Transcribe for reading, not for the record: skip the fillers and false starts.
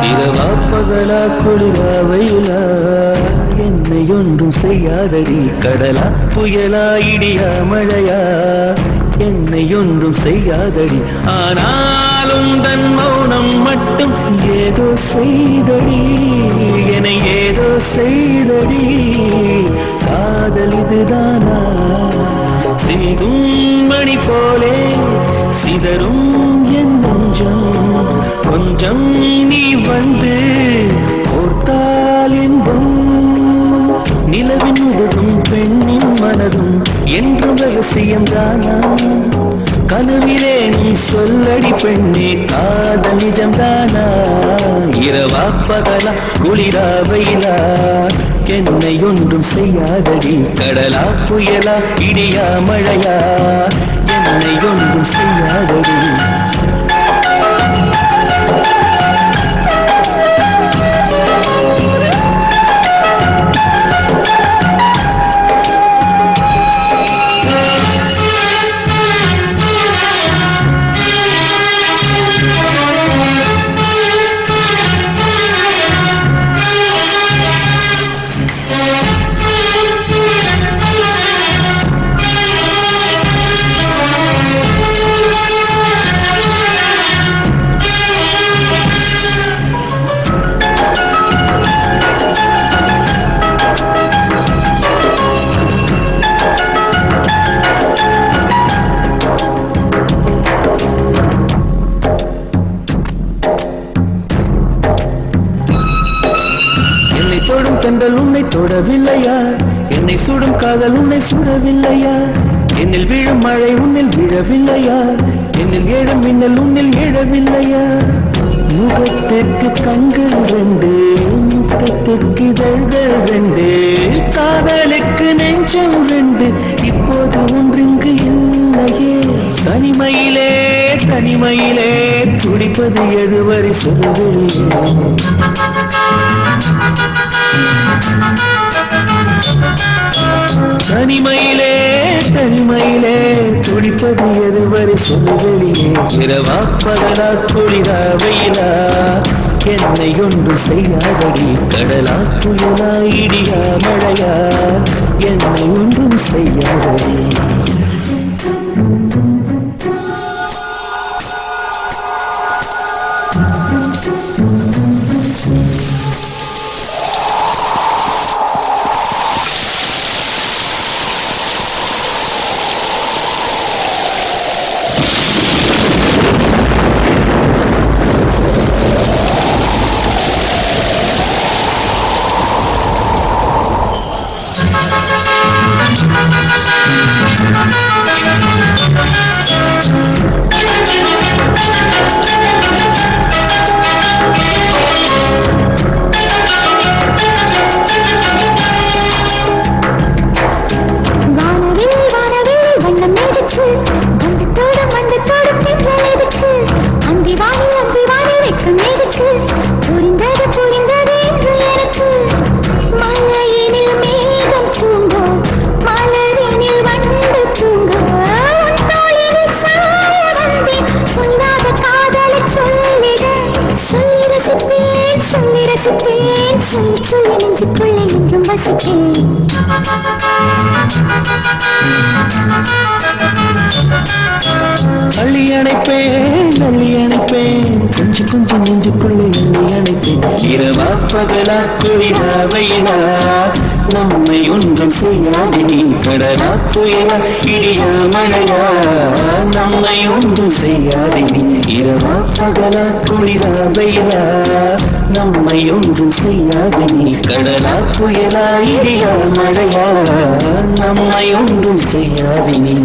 இரவா பகலா குளிரா வெயிலா என்னை ஒன்றும் செய்யாதடி கடலா புயலா இடியா மழையா என்னை ஒன்றும் செய்யாதடி ஆனாலும் தன் மௌனம் மட்டும் ஏதோ செய்தடி என்னை ஏதோ செய்தடி காதல் இதுதானா சிந்தும் மணி போலே சிதறும் என் நெஞ்சம் கொஞ்சம் நீ வந்து ஓர்த்தால் என்பம் நிலவின் உதவும் பெண்ணின் மனதும் என்றும் ரகசியம்தானா கனவிலேனும் சொல்லடி பெண்ணே காதல் நிஜம்தானா இரவா பகலா குளிரா வெயிலா என்னை ஒன்றும் செய்யாதடி கடலா புயலா இடியா மழையா என்னை ஒன்றும் செய்யாதடி தொடும் தென்றல் உன்னை தொடவில்லையா என்னை சுடும் காதல் உன்னை சுடவில்லையா என்னில் விழும் மழை உன்னில் விழவில்லையா என்னில் ஏழும் மின்னல் உன்னில் எழவில்லையா முகத்திற்கு கண்கள் ரெண்டு முகத்திற்கு இதழ்கள் ரெண்டு காதலுக்கு நெஞ்சம் ரெண்டு இப்போது ஒன்றிங்கு இல்லையே தனிமையிலே தனிமையிலே துடிப்பது எதுவரை சொல்லவில்லையே தனிமையிலே தனிமையிலே துடிப்பது எதுவரை சொல்லவெளியே இரவா பகலா குளிரா வெயிலா என்னை ஒன்றும் செய்யாதடி கடலா புயலா இடியா மழையா என்னை ஒன்றும் செய்யாதடி அள்ளி அணைப்பேன் கொஞ்சம் கொஞ்சம் நெஞ்சுக்குள்ளே அள்ளி அணைப்பேன் இரவா பகலா குளிரா வெயிலா நம்மை ஒன்றும் செய்யாது நீ கடலா புயலா இடியா மழையா நம்மை ஒன்றும் செய்யாது நீ இரவா பகலா குளிரா வெயிலா நம்மை ஒன்றும் செய்யாது நீ கடலா புயலா இடியா மழையா நம்மை ஒன்றும் செய்யாது நீ